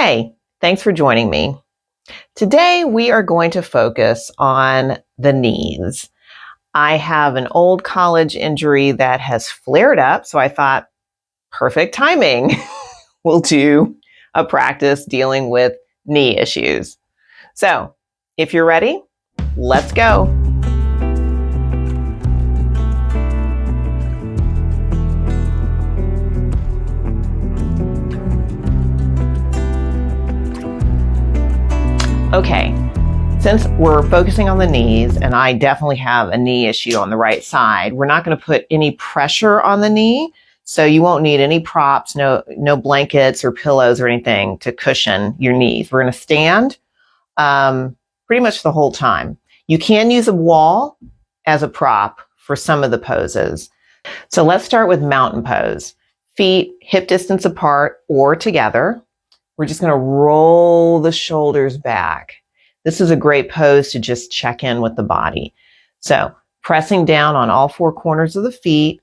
Hey, thanks for joining me. Today we are going to focus on the knees. I have an old college injury that has flared up, so I thought, perfect timing. We'll do a practice dealing with knee issues. So, if you're ready, let's go. Okay, since we're focusing on the knees, and I definitely have a knee issue on the right side, we're not going to put any pressure on the knee, so you won't need any props, no blankets or pillows or anything to cushion your knees. We're going to stand pretty much the whole time. You can use a wall as a prop for some of the poses. So let's start with mountain pose. Feet hip distance apart or together. We're just going to roll the shoulders back. This is a great pose to just check in with the body. So pressing down on all four corners of the feet,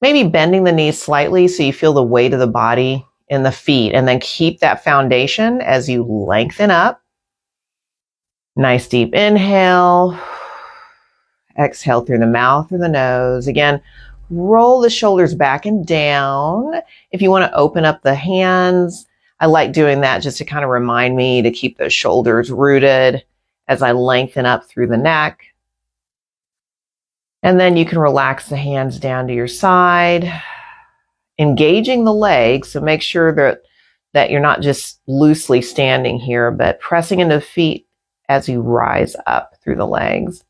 maybe bending the knees slightly so you feel the weight of the body in the feet, and then keep that foundation as you lengthen up. Nice deep inhale. Exhale through the mouth or the nose. Again, roll the shoulders back and down. If you want to open up the hands, I like doing that just to kind of remind me to keep those shoulders rooted as I lengthen up through the neck. And then you can relax the hands down to your side, engaging the legs. So make sure that you're not just loosely standing here, but pressing into the feet as you rise up through the legs.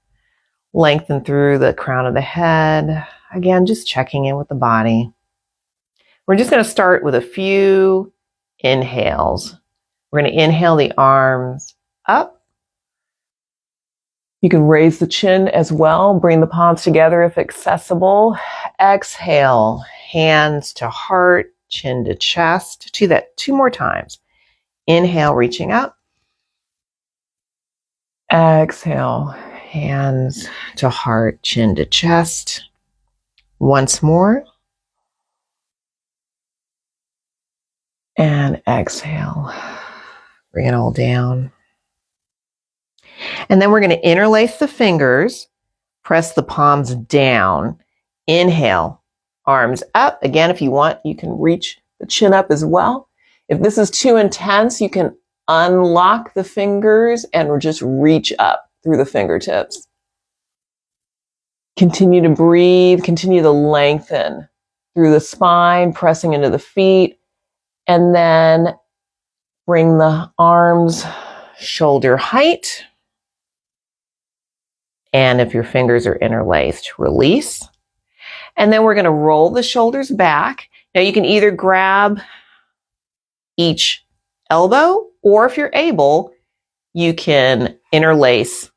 Lengthen through the crown of the head. Again, just checking in with the body. We're just going to start with a few inhales. We're going to inhale the arms up. You can raise the chin as well. Bring the palms together if accessible. Exhale, hands to heart, chin to chest. Do that 2 more times. Inhale, reaching up. Exhale, hands to heart, chin to chest. Once more. And exhale. Bring it all down. And then we're going to interlace the fingers. Press the palms down. Inhale. Arms up. Again, if you want, you can reach the chin up as well. If this is too intense, you can unlock the fingers and just reach up through the fingertips. Continue to breathe. Continue to lengthen through the spine, pressing into the feet. And then bring the arms shoulder height. And if your fingers are interlaced, release. And then we're going to roll the shoulders back. Now you can either grab each elbow, or if you're able, you can interlace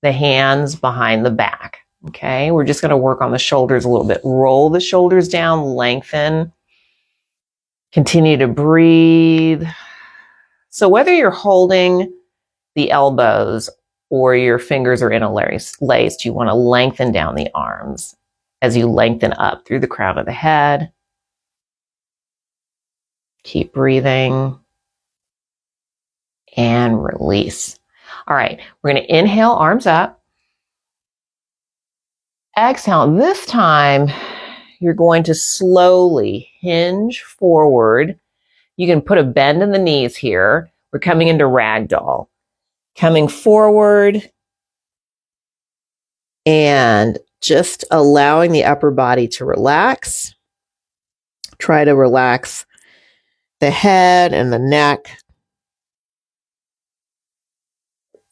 the hands behind the back. Okay, we're just going to work on the shoulders a little bit. Roll the shoulders down, lengthen. Continue to breathe. So whether you're holding the elbows or your fingers are interlaced, you want to lengthen down the arms as you lengthen up through the crown of the head. Keep breathing. And release. All right, we're going to inhale, arms up. Exhale. This time, you're going to slowly hinge forward. You can put a bend in the knees here. We're coming into ragdoll. Coming forward and just allowing the upper body to relax. Try to relax the head and the neck.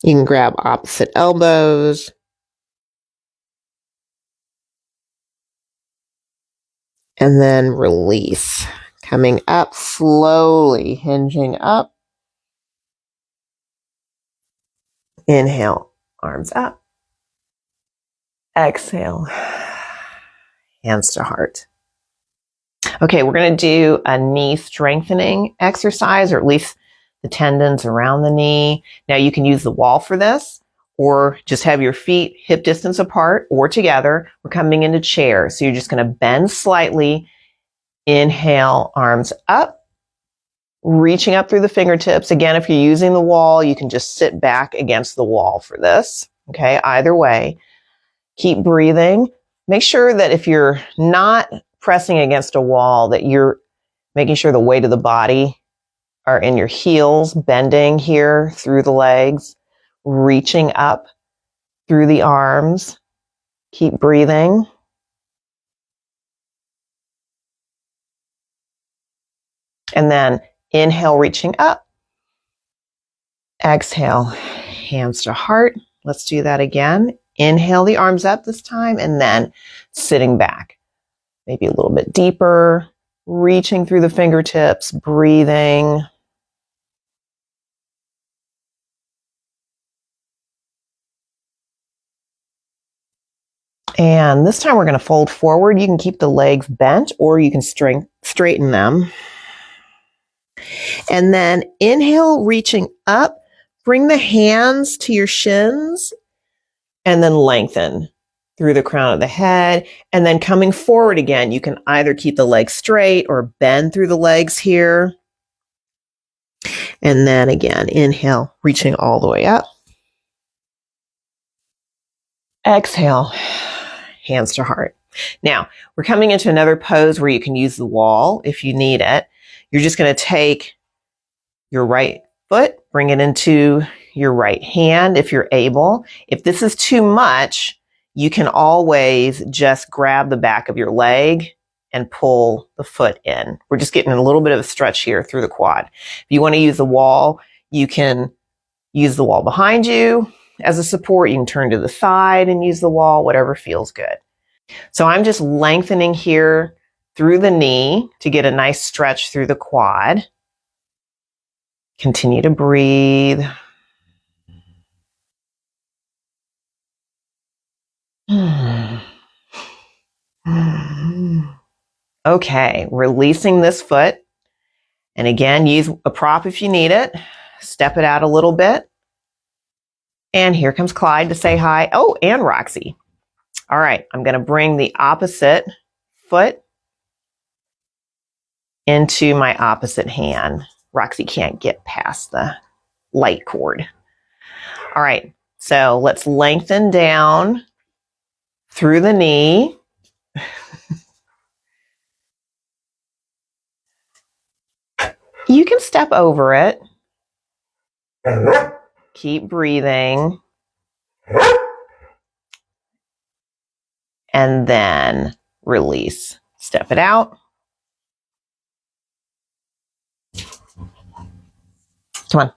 You can grab opposite elbows. And then release. Coming up slowly, hinging up. Inhale, arms up. Exhale, hands to heart. Okay, we're going to do a knee strengthening exercise, or at least the tendons around the knee. Now you can use the wall for this, or just have your feet hip distance apart or together. We're coming into chair. So you're just going to bend slightly. Inhale, arms up. reaching up through the fingertips. Again, if you're using the wall, you can just sit back against the wall for this. Okay, either way. Keep breathing. Make sure that if you're not pressing against a wall, that you're making sure the weight of the body are in your heels, bending here through the legs, reaching up through the arms. Keep breathing. And then inhale, reaching up. Exhale, hands to heart. Let's do that again. Inhale the arms up this time, and then sitting back. Maybe a little bit deeper, reaching through the fingertips, breathing. And this time we're going to fold forward. You can keep the legs bent or you can straighten them. And then inhale, reaching up. Bring the hands to your shins and then lengthen through the crown of the head. And then coming forward again, you can either keep the legs straight or bend through the legs here. And then again, inhale, reaching all the way up. Exhale, hands to heart. Now, we're coming into another pose where you can use the wall if you need it. You're just going to take your right foot, bring it into your right hand if you're able. If this is too much, you can always just grab the back of your leg and pull the foot in. We're just getting a little bit of a stretch here through the quad. If you want to use the wall, you can use the wall behind you as a support. You can turn to the side and use the wall, whatever feels good. So I'm just lengthening here through the knee to get a nice stretch through the quad. Continue to breathe. Okay, releasing this foot. And again, use a prop if you need it. Step it out a little bit. And here comes Clyde to say hi. Oh, and Roxie. All right, I'm going to bring the opposite foot into my opposite hand. Roxie can't get past the light cord. All right, so let's lengthen down through the knee. You can step over it. Keep breathing. And then release. Step it out. Come on.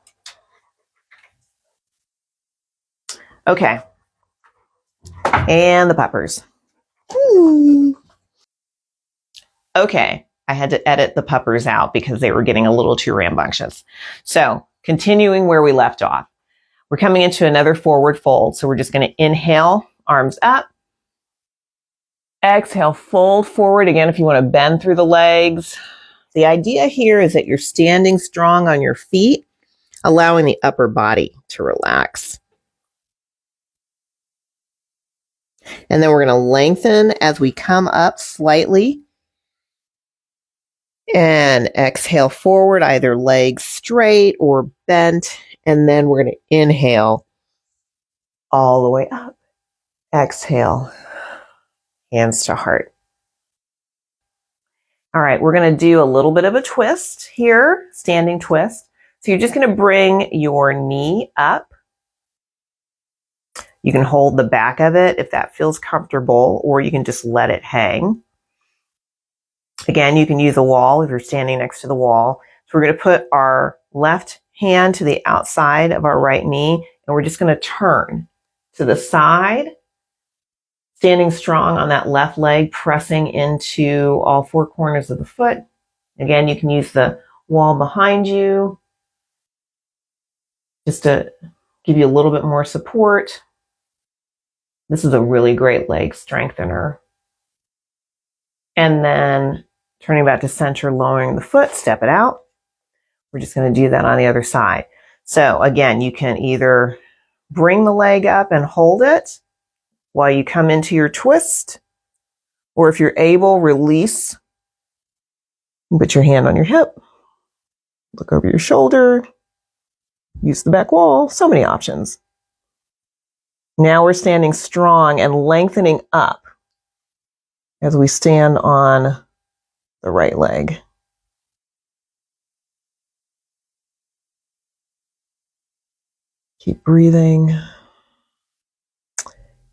Okay. And the puppers. Okay. I had to edit the puppers out because they were getting a little too rambunctious. So continuing where we left off. We're coming into another forward fold. So we're just going to inhale, arms up. Exhale, fold forward again if you want to bend through the legs. The idea here is that you're standing strong on your feet, allowing the upper body to relax. And then we're going to lengthen as we come up slightly. And exhale forward, either legs straight or bent. And then we're going to inhale all the way up. Exhale, hands to heart. All right, we're going to do a little bit of a twist here, standing twist. So you're just going to bring your knee up. You can hold the back of it if that feels comfortable, or you can just let it hang. Again, you can use a wall if you're standing next to the wall. So we're going to put our left hand to the outside of our right knee, and we're just going to turn to the side, standing strong on that left leg, pressing into all four corners of the foot. Again, you can use the wall behind you just to give you a little bit more support. This is a really great leg strengthener. And then turning back to center, lowering the foot, step it out. We're just going to do that on the other side. So again, you can either bring the leg up and hold it while you come into your twist, or if you're able, release. Put your hand on your hip. Look over your shoulder. Use the back wall. So many options. Now we're standing strong and lengthening up as we stand on the right leg. Keep breathing.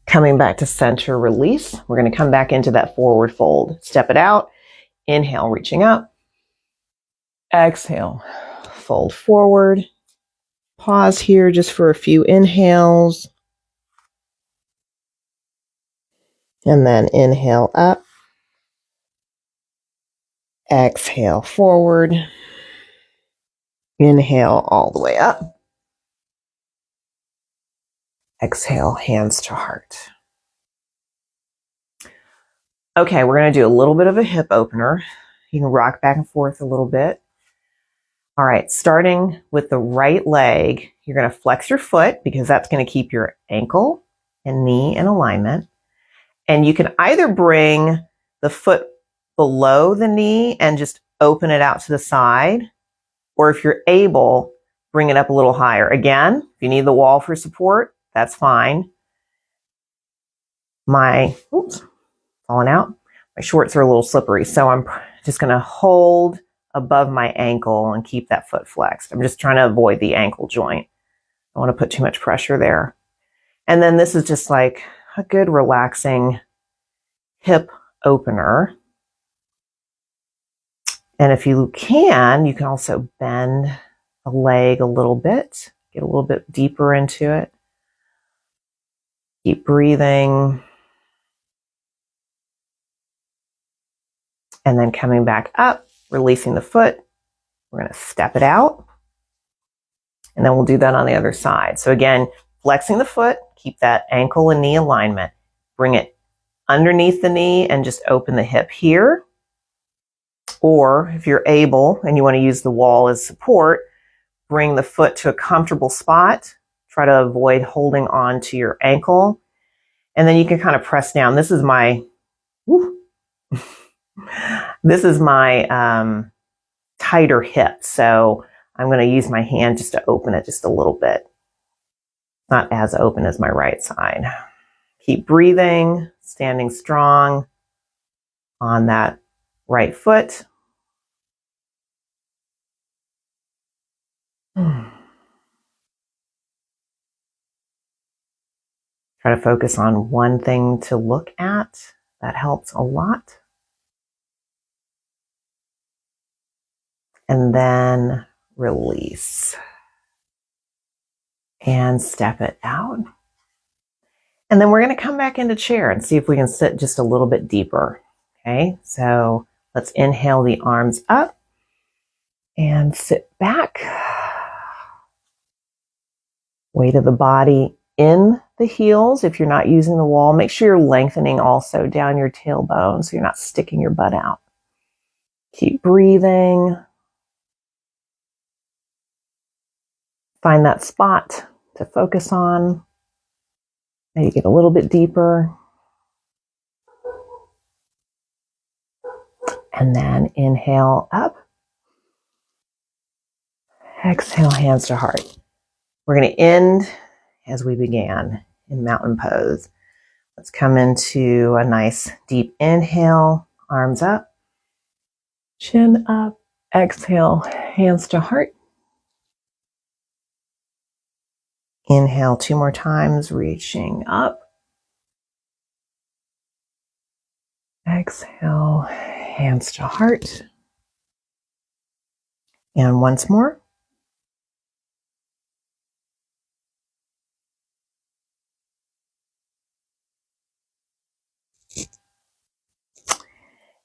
Coming back to center release. We're going to come back into that forward fold. Step it out. Inhale, reaching up. Exhale, fold forward. Pause here just for a few inhales. And then inhale up. Exhale forward. Inhale all the way up. Exhale, hands to heart. Okay, we're going to do a little bit of a hip opener. You can rock back and forth a little bit. All right, starting with the right leg, you're going to flex your foot because that's going to keep your ankle and knee in alignment. And you can either bring the foot below the knee and just open it out to the side, or if you're able, bring it up a little higher. Again, if you need the wall for support, that's fine. Oops, falling out. My shorts are a little slippery, so I'm just going to hold above my ankle and keep that foot flexed. I'm just trying to avoid the ankle joint. I don't want to put too much pressure there. And then this is just like a good relaxing hip opener. And if you can also bend the leg a little bit, get a little bit deeper into it. Keep breathing. And then coming back up, releasing the foot. We're going to step it out. And then we'll do that on the other side. So again, flexing the foot, keep that ankle and knee alignment. Bring it underneath the knee and just open the hip here. Or if you're able and you want to use the wall as support, bring the foot to a comfortable spot. Try to avoid holding on to your ankle. And then you can kind of press down. This is my tighter hip. So I'm going to use my hand just to open it just a little bit. Not as open as my right side. Keep breathing, standing strong on that right foot. Try to focus on one thing to look at. That helps a lot. And then release. And step it out. And then we're going to come back into chair and see if we can sit just a little bit deeper. Okay, so let's inhale the arms up and sit back. Weight of the body in the heels. If you're not using the wall, make sure you're lengthening also down your tailbone so you're not sticking your butt out. Keep breathing. Find that spot to focus on. Maybe get a little bit deeper. And then inhale up. Exhale, hands to heart. We're going to end as we began in mountain pose. Let's come into a nice deep inhale, arms up, chin up, exhale, hands to heart. Inhale 2 more times, reaching up. Exhale, hands to heart. And once more.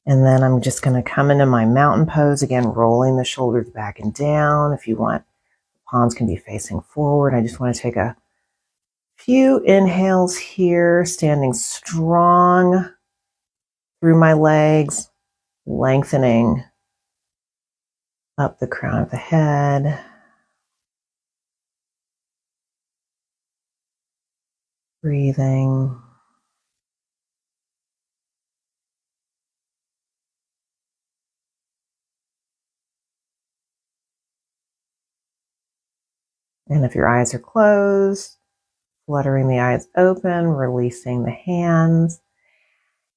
And then I'm just going to come into my mountain pose, again, rolling the shoulders back and down. If you want, the palms can be facing forward. I just want to take a few inhales here, standing strong through my legs, lengthening up the crown of the head. Breathing. And if your eyes are closed, fluttering the eyes open, releasing the hands.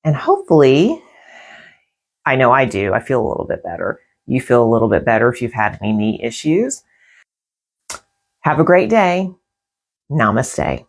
And hopefully, I know I do, I feel a little bit better. You feel a little bit better if you've had any knee issues. Have a great day. Namaste.